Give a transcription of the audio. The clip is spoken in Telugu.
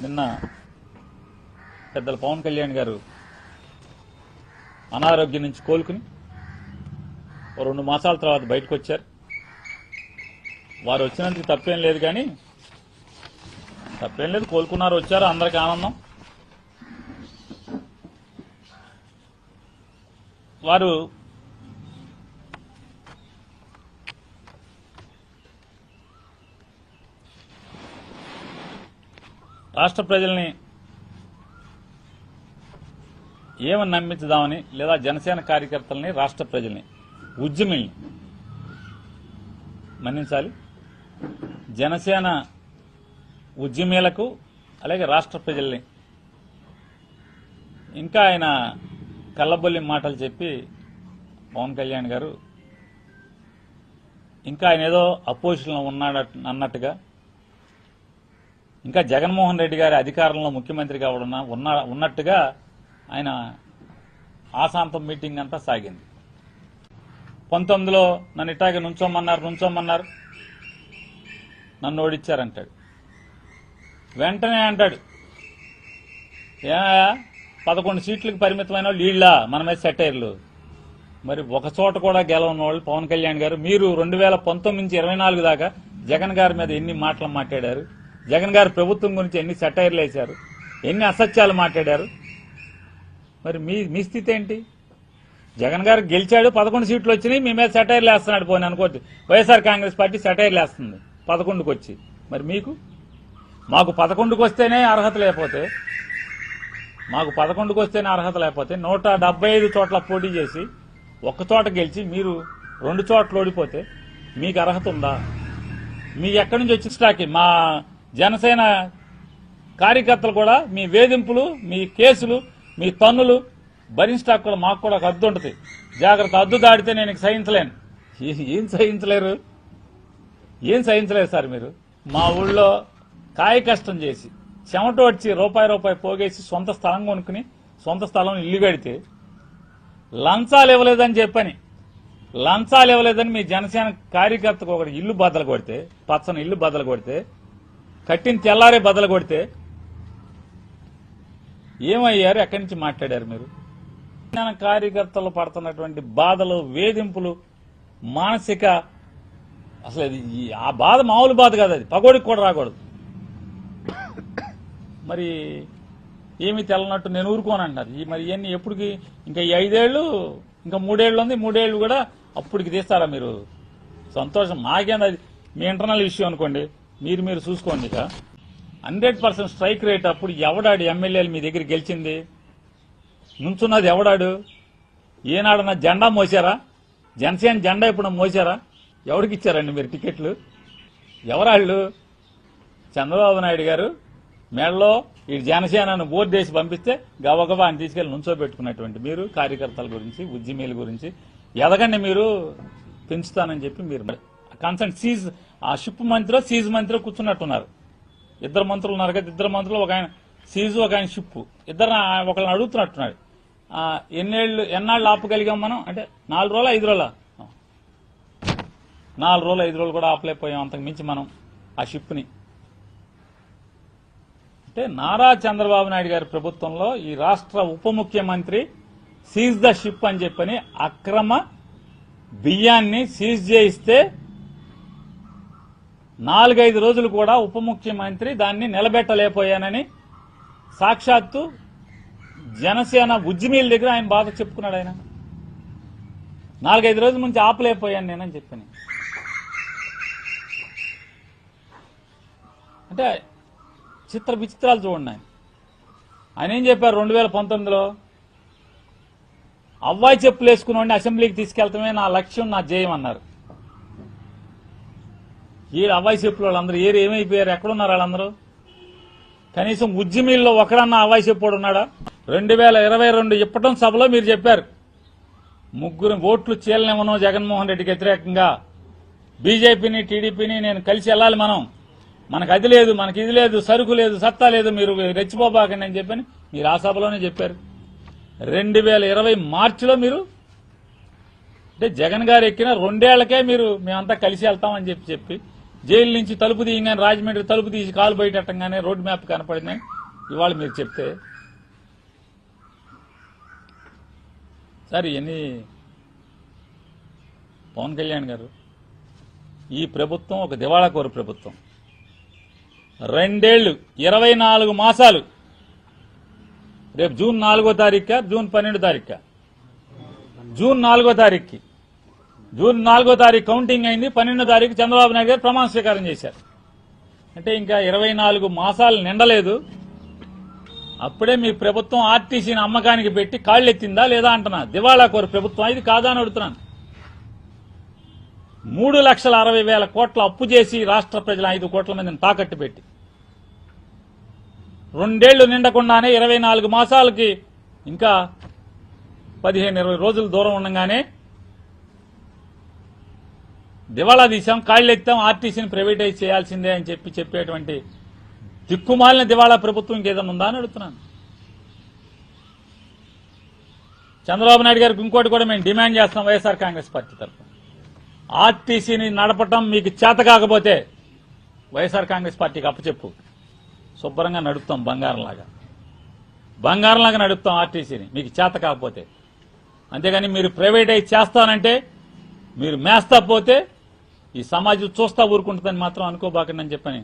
నిన్న పెద్దల పవన్ కళ్యాణ్ గారు అనారోగ్యం నుంచి కోలుకుని 2 మాసాల తర్వాత బయటకు వచ్చారు. వారు వచ్చినందుకు తప్పేం లేదు, కానీ తప్పేం లేదు, కోలుకున్నారు, వచ్చారు, అందరికీ ఆనందం. వారు రాష్ట్ర ప్రజల్ని ఏమని నమ్మించుదామని, లేదా జనసేన కార్యకర్తల్ని, రాష్ట్ర ప్రజల్ని, ఉద్యమిల్ని మన్నించాలి. జనసేన ఉద్యమీలకు అలాగే రాష్ట్ర ప్రజల్ని ఇంకా ఆయన కళ్ళబొల్లి మాటలు చెప్పి పవన్ కళ్యాణ్ గారు ఇంకా ఆయన ఏదో అపోజిషన్లో ఉన్నాడు అన్నట్టుగా, ఇంకా జగన్మోహన్ రెడ్డి గారి అధికారంలో ముఖ్యమంత్రి కావడం ఉన్నట్టుగా ఆయన ఆశాంతం మీటింగ్ అంతా సాగింది. 19లో నన్ను ఇట్టాగే నుంచోమన్నారు, నన్ను ఓడిచ్చారంటాడు. వెంటనే అంటాడు, 11 సీట్లకు పరిమితమైన వాళ్ళు వీళ్ళ మన మీద సెటైర్లు. మరి ఒక చోట కూడా గెలవని వాళ్ళు పవన్ కళ్యాణ్ గారు. మీరు 2019 నుంచి 24 దాకా జగన్ గారి మీద ఎన్ని మాటలు మాట్లాడారు, జగన్ గారి ప్రభుత్వం గురించి ఎన్ని సెటైర్లు వేశారు, ఎన్ని అసత్యాలు మాట్లాడారు. మరి మీ స్థితి ఏంటి? జగన్ గారు గెలిచాడు, 11 సీట్లు వచ్చినాయి, మీ మీద సెటైర్లు వేస్తున్నాడు. పోనీ అనుకోండి, వైఎస్ఆర్ కాంగ్రెస్ పార్టీ సెటైర్లు వేస్తుంది 11కి వచ్చి. మరి మాకు 11కి వస్తేనే అర్హత లేకపోతే, 175 చోట్ల పోటీ చేసి ఒక్క చోట గెలిచి మీరు 2 చోట్ల ఓడిపోతే మీకు అర్హత ఉందా? మీకు ఎక్కడి నుంచి వచ్చి స్టాకి? మా జనసేన కార్యకర్తలు కూడా మీ వేధింపులు, మీ కేసులు, మీ తన్నులు భరించడానికి కూడా మాకు కూడా ఒక హద్దు ఉంటుంది. జాగ్రత్త, హద్దు దాడితే నేను సహించలేను. ఏం సహించలేరు సార్ మీరు? మా ఊళ్ళో కాయ కష్టం చేసి చెమట వచ్చి రూపాయి పోగేసి సొంత స్థలం కొనుక్కుని సొంత స్థలం ఇల్లు కడితే లంచాలు ఇవ్వలేదని మీ జనసేన కార్యకర్తకు ఒకటి ఇల్లు బద్దలు కొడితే, పచ్చని ఇల్లు బద్దలు కొడితే, కట్టిన తెల్లారే బద్దలు కొడితే ఏమయ్యారు? ఎక్కడి నుంచి మాట్లాడారు మీరు? కార్యకర్తలు పడుతున్నటువంటి బాధలు, వేధింపులు, మానసిక, అసలు ఆ బాధ మామూలు బాధ కాదు, అది పగోడికి కూడా రాకూడదు. మరి ఏమీ తెల్లనట్టు నేను ఊరుకోనంటున్నారు. మరి ఇవన్నీ ఎప్పటికి? ఇంకా ఈ 5 ఏళ్లు, ఇంకా 3 ఏళ్లు ఉంది, 3 ఏళ్లు కూడా అప్పటికి తీస్తారా మీరు? సంతోషం మాకేంది, అది మీ ఇంటర్నల్ ఇష్యూ అనుకోండి, మీరు చూసుకోండి. ఇక 100% స్ట్రైక్ రేట్. అప్పుడు ఎవడాడు ఎమ్మెల్యేలు మీ దగ్గర గెలిచింది? నుంచున్నది ఎవడాడు? ఏనాడన్నా జెండా మోసారా? జనసేన జెండా ఇప్పుడు మోసారా? ఎవరికి ఇచ్చారండి మీరు టికెట్లు? ఎవరాళ్ళు? చంద్రబాబు నాయుడు గారు మేడలో ఈ జనసేనను బోర్డు వేసి పంపిస్తే గబగబా అని తీసుకెళ్లి నుంచోబెట్టుకున్నటువంటి మీరు కార్యకర్తల గురించి, ఉద్యమీల గురించి ఎదగండి, మీరు పెంచుతానని చెప్పి మీరు కన్సర్న్ ఆ షిప్ మంత్రిలో సీజ్ మంత్రిలో కూర్చున్నట్టున్నారు. 2 మంత్రులు ఉన్నారు కదా, 2 మంత్రులు, ఒక ఆయన సీజు, ఒక ఆయన షిప్, ఒకళ్ళని అడుగుతున్నట్టున్నాడు. ఎన్నాళ్ళు ఆపగలిగాం మనం అంటే 4 రోజులు 5 రోజుల 4 రోజులు 5 రోజులు కూడా ఆపలేకపోయాం. అంతకు మించి మనం ఆ షిప్ని అంటే నారా చంద్రబాబు నాయుడు గారి ప్రభుత్వంలో ఈ రాష్ట్ర ఉప ముఖ్యమంత్రి సీజ్ ద షిప్ అని చెప్పని అక్రమ బియ్యాన్ని సీజ్ చేయిస్తే 4-5 రోజులు కూడా ఉప ముఖ్యమంత్రి దాన్ని నిలబెట్టలేకపోయానని సాక్షాత్తు జనసేన ఉద్యమీల దగ్గర ఆయన బాధ చెప్పుకున్నాడు. ఆయన 4-5 రోజుల నుంచి ఆపలేకపోయాను నేనని చెప్పని. అంటే విచిత్రాలు చూడండి. ఆయన ఏం చెప్పారు 2019లో? అవ్వాయి చెప్పులు వేసుకుని అసెంబ్లీకి తీసుకెళ్తామే నా లక్ష్యం, నా జయం అన్నారు. ఈ అవ్వాయి చెప్పులు వాళ్ళందరూ ఏమైపోయారు? ఎక్కడున్నారు వాళ్ళందరూ? కనీసం ఉద్యమీల్లో ఒకడన్నా అవ్వాయి చెప్పుడు ఉన్నాడా? 2022 ఇప్పటం సభలో మీరు చెప్పారు 3 ఓట్లు చీలనివ్వను జగన్మోహన్ రెడ్డికి వ్యతిరేకంగా, బీజేపీని టీడీపీని నేను కలిసి వెళ్ళాలి, మనకు అది లేదు, మనకి ఇది లేదు, సరుకు లేదు, సత్తా లేదు, మీరు రెచ్చిపోబాకండి అని చెప్పని మీరు ఆ సభలోనే చెప్పారు. 2020 మార్చిలో మీరు అంటే జగన్ గారు ఎక్కిన 2 ఏళ్లకే మేమంతా కలిసి వెళ్తామని చెప్పి జైలు నుంచి తలుపు తీయగానే, రాజమండ్రి తలుపు తీసి కాలు బయటట్టంగానే రోడ్ మ్యాప్ కనపడిందని ఇవాళ మీరు చెప్తే సార్ ఇవన్నీ పవన్ కళ్యాణ్ గారు ఈ ప్రభుత్వం ఒక దివాళాకోరు ప్రభుత్వం. 2 ఏళ్లు 24 మాసాలు. రేపు జూన్ 4వ తారీఖు జూన్ 12వ తారీఖు జూన్ 4వ తారీఖుకి జూన్ 4వ తారీఖు కౌంటింగ్ అయింది. 12వ తారీఖు చంద్రబాబు నాయుడు గారు ప్రమాణ స్వీకారం చేశారు. అంటే ఇంకా 24 మాసాలు నిండలేదు. అప్పుడే మీ ప్రభుత్వం ఆర్టీసీని అమ్మకానికి పెట్టి కాళ్ళెత్తిందా లేదా అంటున్నా. దివాళాకోరు ప్రభుత్వం ఇది కాదా అని అడుగుతున్నాను. 3,60,000 కోట్ల అప్పు చేసి రాష్ట్ర ప్రజల 5 కోట్ల మందిని తాకట్టు పెట్టి 2 ఏళ్లు నిండకుండానే 24 మాసాలకి ఇంకా 15-20 రోజులు దూరం ఉండగానే దివాళా తీశాం, కాళ్ళెత్తాం, ఆర్టీసీని ప్రైవేటైజ్ చేయాల్సిందే అని చెప్పేటువంటి దిక్కుమాలిన దివాళా ప్రభుత్వం ఇంకేదన్నా ఉందా అని అడుగుతున్నాను. చంద్రబాబు నాయుడు గారికి ఇంకోటి కూడా మేము డిమాండ్ చేస్తాం వైఎస్ఆర్ కాంగ్రెస్ పార్టీ తరఫున. ఆర్టీసీని నడపటం మీకు చేత కాకపోతే వైఎస్ఆర్ కాంగ్రెస్ పార్టీకి అప్పచెప్పు. శుభ్రంగా నడుపుతాం బంగారంలాగా నడుపుతాం ఆర్టీసీని మీకు చేత కాకపోతే. అంతేగాని మీరు ప్రైవేటైజ్ చేస్తానంటే మీరు మేస్తా పోతే ఈ సమాజం చూస్తా ఊరుకుంటుందని మాత్రం అనుకోబాకండి అని చెప్పని